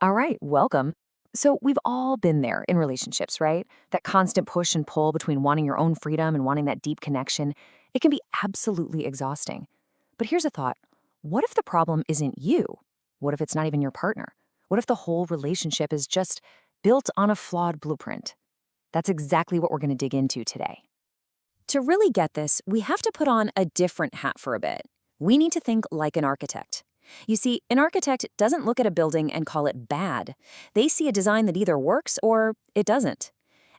All right, welcome. So, we've all been there in relationships, right? That constant push and pull between wanting your own freedom and wanting that deep connection. It can be absolutely exhausting. But here's a thought. What if the problem isn't you? What if it's not even your partner? What if the whole relationship is just built on a flawed blueprint? That's exactly what we're going to dig into today. To really get this, we have to put on a different hat for a bit. We need to think like an architect. You see, an architect doesn't look at a building and call it bad. They see a design that either works or it doesn't.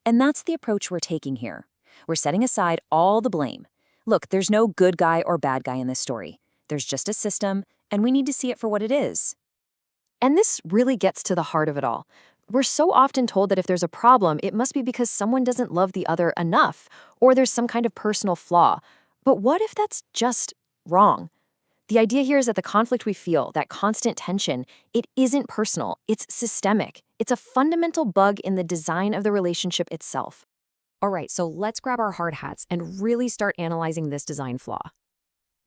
And that's the approach we're taking here. We're setting aside all the blame. Look, there's no good guy or bad guy in this story. There's just a system, and we need to see it for what it is. And this really gets to the heart of it all. We're so often told that if there's a problem, it must be because someone doesn't love the other enough, or there's some kind of personal flaw. But what if that's just wrong? The idea here is that the conflict we feel, that constant tension, it isn't personal, it's systemic. It's a fundamental bug in the design of the relationship itself. All right, so let's grab our hard hats and really start analyzing this design flaw.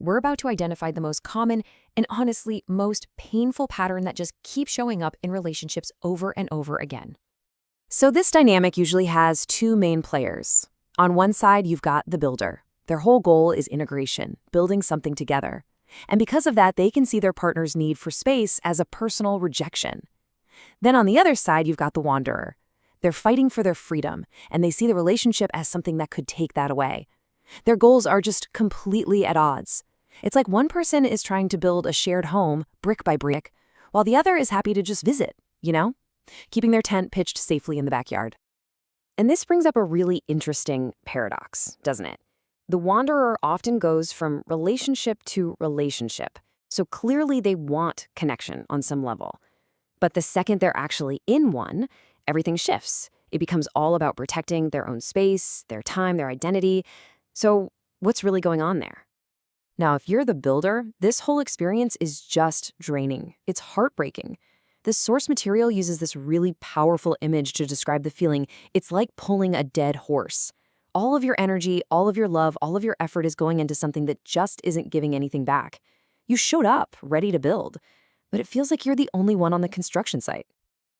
We're about to identify the most common and honestly most painful pattern that just keeps showing up in relationships over and over again. So this dynamic usually has two main players. On one side, you've got the builder. Their whole goal is integration, building something together. And because of that, they can see their partner's need for space as a personal rejection. Then on the other side, you've got the wanderer. They're fighting for their freedom, and they see the relationship as something that could take that away. Their goals are just completely at odds. It's like one person is trying to build a shared home, brick by brick, while the other is happy to just visit, keeping their tent pitched safely in the backyard. And this brings up a really interesting paradox, doesn't it? The wanderer often goes from relationship to relationship, so clearly they want connection on some level. But the second they're actually in one, everything shifts. It becomes all about protecting their own space, their time, their identity. So what's really going on there? Now, if you're the builder, this whole experience is just draining. It's heartbreaking. The source material uses this really powerful image to describe the feeling. It's like pulling a dead horse. All of your energy, all of your love, all of your effort is going into something that just isn't giving anything back. You showed up, ready to build, but it feels like you're the only one on the construction site.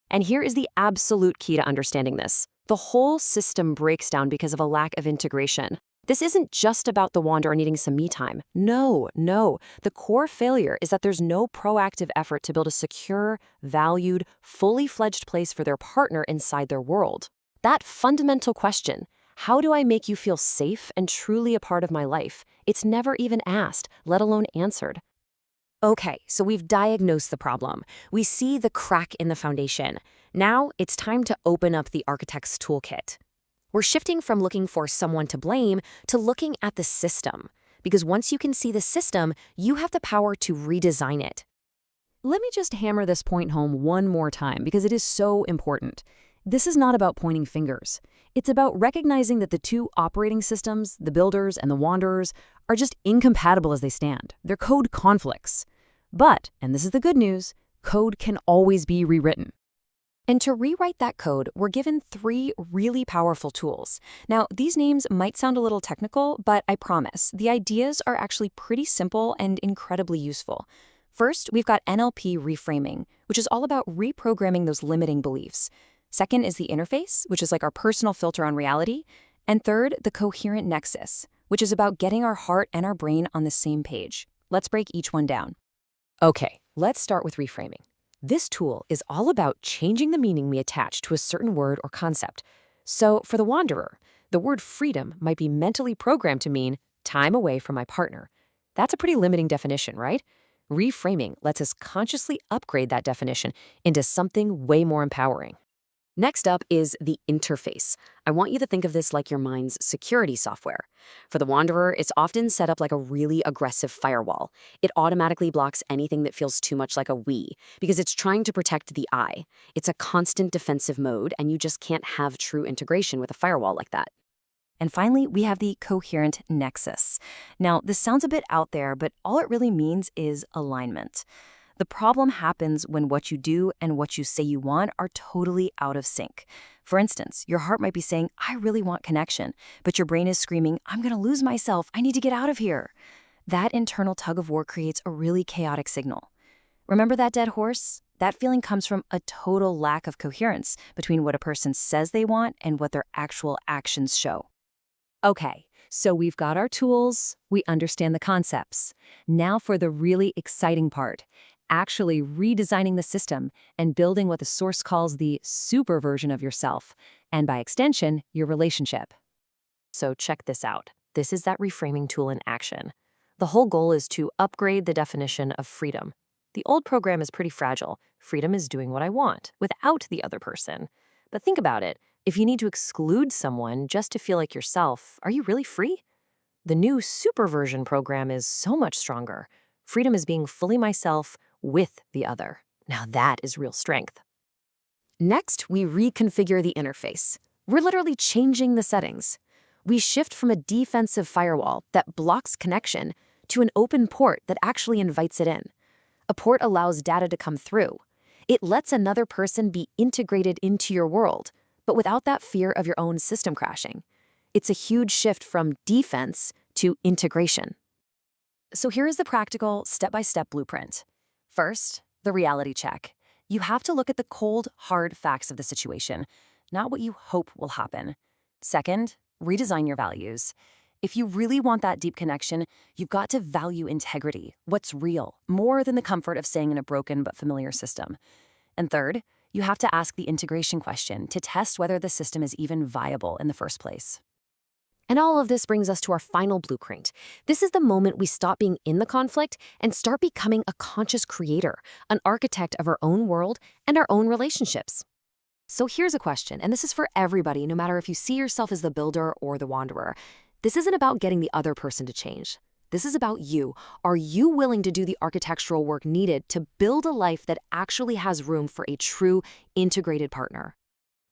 And here is the absolute key to understanding this. The whole system breaks down because of a lack of integration. This isn't just about the wanderer needing some me time. No. The core failure is that there's no proactive effort to build a secure, valued, fully fledged place for their partner inside their world. That fundamental question, how do I make you feel safe and truly a part of my life? It's never even asked, let alone answered. Okay, so we've diagnosed the problem. We see the crack in the foundation. Now it's time to open up the architect's toolkit. We're shifting from looking for someone to blame to looking at the system. Because once you can see the system, you have the power to redesign it. Let me just hammer this point home one more time because it is so important. This is not about pointing fingers. It's about recognizing that the two operating systems, the builders and the wanderers, are just incompatible as they stand. They're code conflicts. But, and this is the good news, code can always be rewritten. And to rewrite that code, we're given 3 really powerful tools. Now, these names might sound a little technical, but I promise, the ideas are actually pretty simple and incredibly useful. First, we've got NLP reframing, which is all about reprogramming those limiting beliefs. Second is the interface, which is like our personal filter on reality. And third, the coherent nexus, which is about getting our heart and our brain on the same page. Let's break each one down. Okay, let's start with reframing. This tool is all about changing the meaning we attach to a certain word or concept. So for the wanderer, the word freedom might be mentally programmed to mean time away from my partner. That's a pretty limiting definition, right? Reframing lets us consciously upgrade that definition into something way more empowering. Next up is the interface. I want you to think of this like your mind's security software. For the wanderer, it's often set up like a really aggressive firewall. It automatically blocks anything that feels too much like a we, because it's trying to protect the I. It's a constant defensive mode, and you just can't have true integration with a firewall like that. And finally, we have the coherent nexus. Now, this sounds a bit out there, but all it really means is alignment. The problem happens when what you do and what you say you want are totally out of sync. For instance, your heart might be saying, I really want connection, but your brain is screaming, I'm going to lose myself. I need to get out of here. That internal tug of war creates a really chaotic signal. Remember that dead horse? That feeling comes from a total lack of coherence between what a person says they want and what their actual actions show. Okay, so we've got our tools, we understand the concepts. Now for the really exciting part, actually redesigning the system and building what the source calls the super version of yourself, and by extension, your relationship. So check this out. This is that reframing tool in action. The whole goal is to upgrade the definition of freedom. The old program is pretty fragile. Freedom is doing what I want without the other person. But think about it. If you need to exclude someone just to feel like yourself, are you really free? The new superversion program is so much stronger. Freedom is being fully myself with the other. Now that is real strength. Next, we reconfigure the interface. We're literally changing the settings. We shift from a defensive firewall that blocks connection to an open port that actually invites it in. A port allows data to come through. It lets another person be integrated into your world, but without that fear of your own system crashing. It's a huge shift from defense to integration. So here is the practical, step-by-step blueprint. First, the reality check. You have to look at the cold, hard facts of the situation, not what you hope will happen. Second, redesign your values. If you really want that deep connection, you've got to value integrity, what's real, more than the comfort of staying in a broken but familiar system. And third, you have to ask the integration question to test whether the system is even viable in the first place. And all of this brings us to our final blueprint. This is the moment we stop being in the conflict and start becoming a conscious creator, an architect of our own world and our own relationships. So here's a question, and this is for everybody, no matter if you see yourself as the builder or the wanderer. This isn't about getting the other person to change. This is about you. Are you willing to do the architectural work needed to build a life that actually has room for a true integrated partner?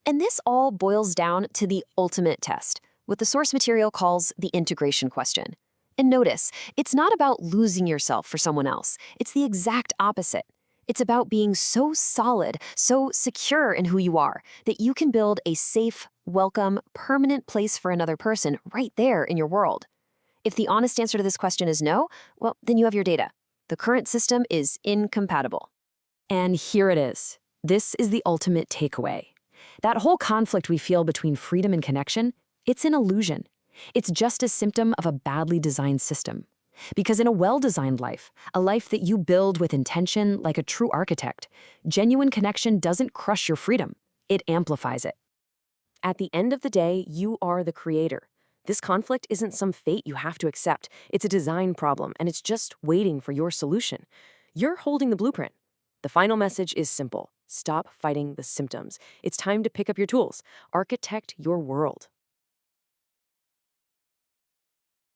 And this all boils down to the ultimate test, what the source material calls the integration question. And notice, it's not about losing yourself for someone else. It's the exact opposite. It's about being so solid, so secure in who you are, that you can build a safe, welcome, permanent place for another person right there in your world. If the honest answer to this question is no, well, then you have your data. The current system is incompatible. And here it is. This is the ultimate takeaway. That whole conflict we feel between freedom and connection, it's an illusion. It's just a symptom of a badly designed system. Because in a well-designed life, a life that you build with intention like a true architect, genuine connection doesn't crush your freedom. It amplifies it. At the end of the day, you are the creator. This conflict isn't some fate you have to accept. It's a design problem, and it's just waiting for your solution. You're holding the blueprint. The final message is simple. Stop fighting the symptoms. It's time to pick up your tools. Architect your world.